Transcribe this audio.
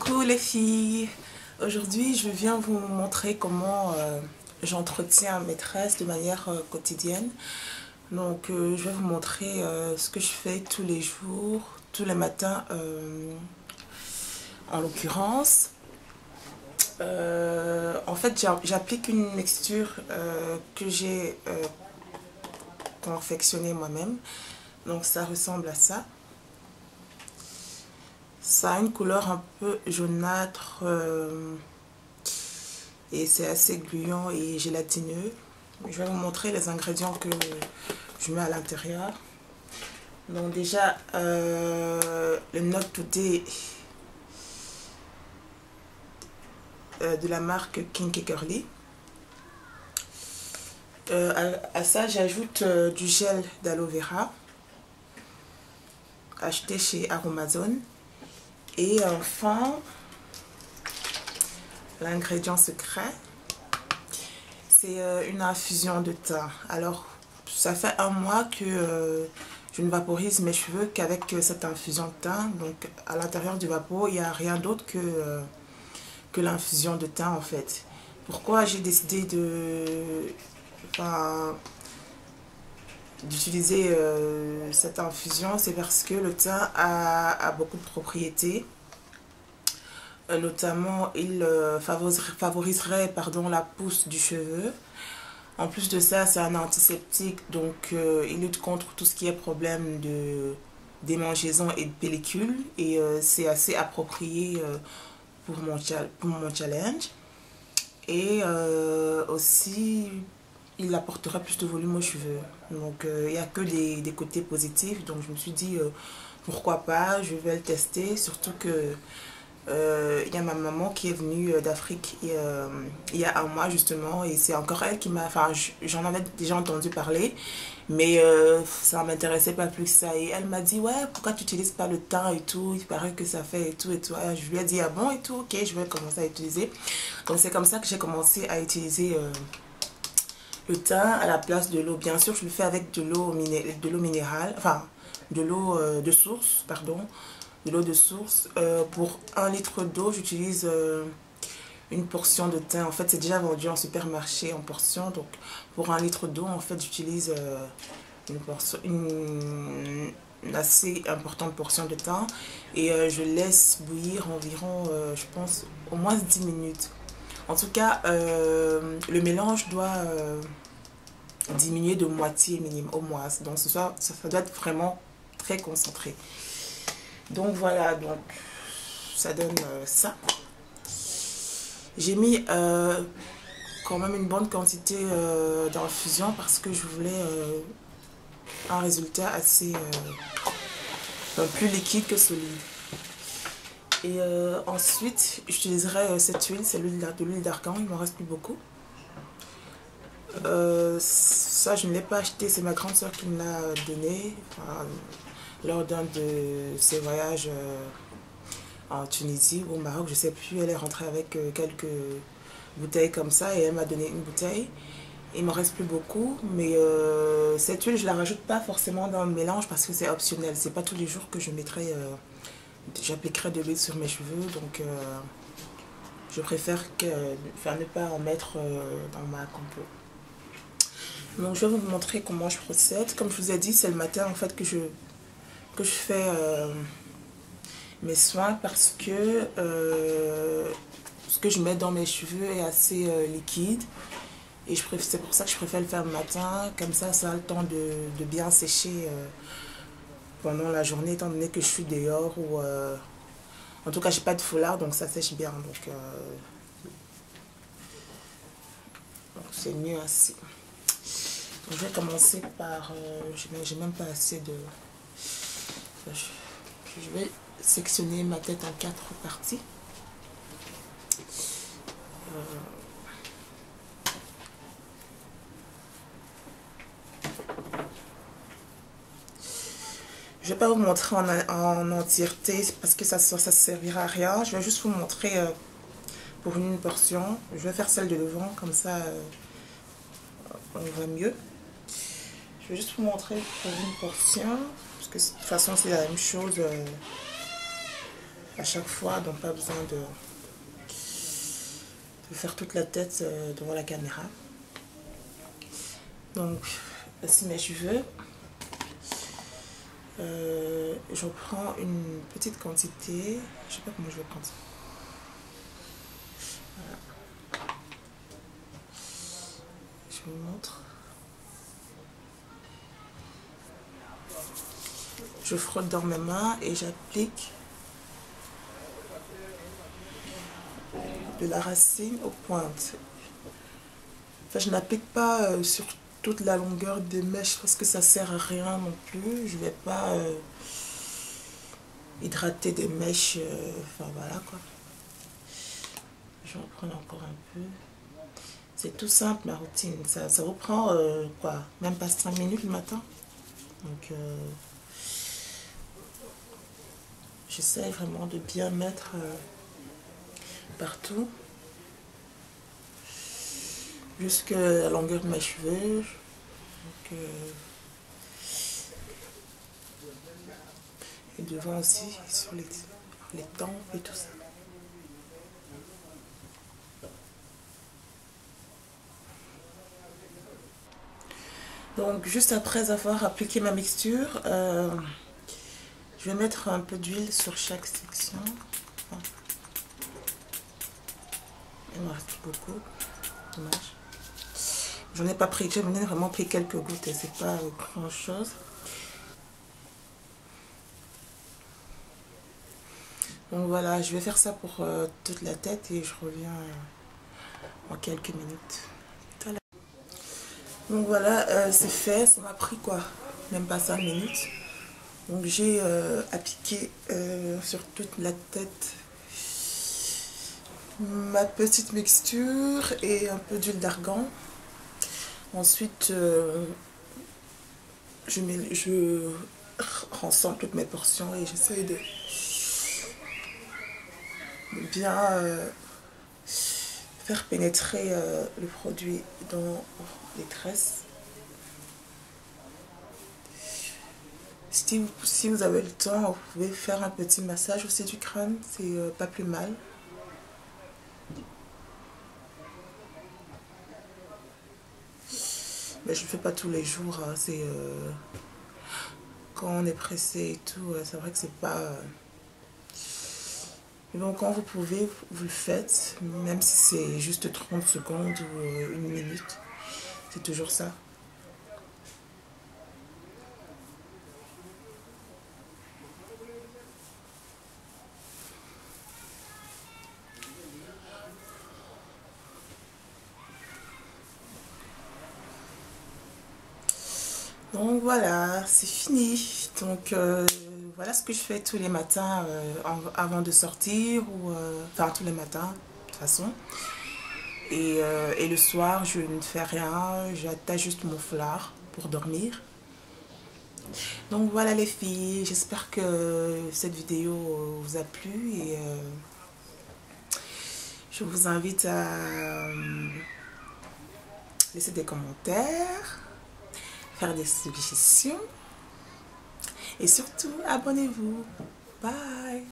Coucou les filles, aujourd'hui je viens vous montrer comment j'entretiens mes tresses de manière quotidienne. Donc je vais vous montrer ce que je fais tous les jours, tous les matins en l'occurrence. En fait j'applique une mixture que j'ai confectionnée moi-même. Donc ça ressemble à ça. Ça a une couleur un peu jaunâtre et c'est assez gluant et gélatineux. Je vais vous montrer les ingrédients que je mets à l'intérieur. Donc déjà, le Not Today de la marque Kinky Curly. À ça, j'ajoute du gel d'aloe vera acheté chez Aromazone. Et enfin, l'ingrédient secret, c'est une infusion de thym. Alors, ça fait un mois que je ne vaporise mes cheveux qu'avec cette infusion de thym. Donc, à l'intérieur du vapeau, il n'y a rien d'autre que l'infusion de thym en fait. Pourquoi j'ai décidé d'utiliser cette infusion, c'est parce que le thym a beaucoup de propriétés. Notamment, il favoriserait la pousse du cheveu. En plus de ça, c'est un antiseptique, donc il lutte contre tout ce qui est problème de démangeaison et de pellicule. Et c'est assez approprié pour mon challenge. Et aussi, il apportera plus de volume aux cheveux. Donc il n'y a que des côtés positifs. Donc je me suis dit pourquoi pas, je vais le tester. Surtout que il y a ma maman qui est venue d'Afrique il y a un mois justement. Et c'est encore elle qui m'a... Enfin, j'en avais déjà entendu parler. Mais ça ne m'intéressait pas plus que ça. Et elle m'a dit, ouais, pourquoi tu n'utilises pas le thym et tout? Il paraît que ça fait et tout et tout. Et je lui ai dit, ah bon et tout, ok, je vais commencer à utiliser. Donc c'est comme ça que j'ai commencé à utiliser le thym à la place de l'eau. Bien sûr, je le fais avec de l'eau minérale, enfin de l'eau de source, pardon, de l'eau de source. Pour 1 litre d'eau, j'utilise une portion de thym. En fait, c'est déjà vendu en supermarché en portion. Donc, pour 1 litre d'eau, en fait, j'utilise une assez importante portion de thym. Et je laisse bouillir environ, je pense, au moins 10 minutes. En tout cas, le mélange doit diminuer de moitié minimum, au moins. Donc, ça doit être vraiment très concentré. Donc, voilà. Donc, ça donne ça. J'ai mis quand même une bonne quantité d'infusion parce que je voulais un résultat assez plus liquide que solide. Et ensuite, j'utiliserai cette huile, c'est de l'huile d'argan, il m'en reste plus beaucoup. Ça, je ne l'ai pas acheté, c'est ma grande soeur qui me l'a donné lors d'un de ses voyages en Tunisie ou au Maroc, je ne sais plus. Elle est rentrée avec quelques bouteilles comme ça et elle m'a donné une bouteille. Il m'en reste plus beaucoup, mais cette huile, je la rajoute pas forcément dans le mélange parce que c'est optionnel. C'est pas tous les jours que je mettrai... j'appliquerai de l'huile sur mes cheveux, donc je préfère ne pas en mettre dans ma compo. Donc je vais vous montrer comment je procède. Comme je vous ai dit, c'est le matin en fait que je fais mes soins parce que ce que je mets dans mes cheveux est assez liquide. Et c'est pour ça que je préfère le faire le matin, comme ça a le temps de bien sécher pendant la journée, étant donné que je suis dehors ou en tout cas j'ai pas de foulard, donc ça sèche bien, donc c'est mieux ainsi. Donc, je vais commencer par j'ai même pas assez de... Je vais sectionner ma tête en 4 parties. Je ne vais pas vous montrer en entièreté parce que ça ne servira à rien. Je vais juste vous montrer pour une portion. Je vais faire celle de devant, comme ça on voit mieux. Je vais juste vous montrer pour une portion, parce que de toute façon c'est la même chose à chaque fois, donc pas besoin de faire toute la tête devant la caméra. Donc voici mes cheveux. Je prends une petite quantité, je sais pas comment je vais prendre ça. Voilà. Je vous montre. Je frotte dans mes mains et j'applique de la racine aux pointes. Enfin, je n'applique pas sur toute la longueur des mèches parce que ça sert à rien non plus. Je vais pas hydrater des mèches. Enfin voilà quoi. Je vais en prendre encore un peu. C'est tout simple ma routine. Ça vous prend quoi, même pas 5 minutes le matin. Donc j'essaie vraiment de bien mettre partout. Jusqu'à la longueur de mes cheveux. Donc, et devant aussi, sur les tempes et tout ça. Donc juste après avoir appliqué ma mixture, je vais mettre un peu d'huile sur chaque section. Enfin, il me reste beaucoup, dommage. J'en ai pas pris, j'ai vraiment pris quelques gouttes et c'est pas grand chose. Donc voilà, je vais faire ça pour toute la tête et je reviens en quelques minutes. Donc voilà, c'est fait, ça m'a pris quoi, même pas 5 minutes. Donc j'ai appliqué sur toute la tête ma petite mixture et un peu d'huile d'argan. Ensuite, je rassemble toutes mes portions et j'essaye de bien faire pénétrer le produit dans les tresses. Si vous avez le temps, vous pouvez faire un petit massage aussi du crâne, c'est pas plus mal. Mais je ne fais pas tous les jours, hein. C'est quand on est pressé et tout, c'est vrai que c'est pas... Mais bon, quand vous pouvez, vous le faites, même si c'est juste 30 secondes ou 1 minute, c'est toujours ça. Donc voilà, c'est fini. Donc voilà ce que je fais tous les matins avant de sortir, ou enfin tous les matins de toute façon. Et le soir, je ne fais rien, j'attache juste mon foulard pour dormir. Donc voilà les filles, j'espère que cette vidéo vous a plu et je vous invite à laisser des commentaires, faire des suggestions et surtout abonnez-vous. Bye!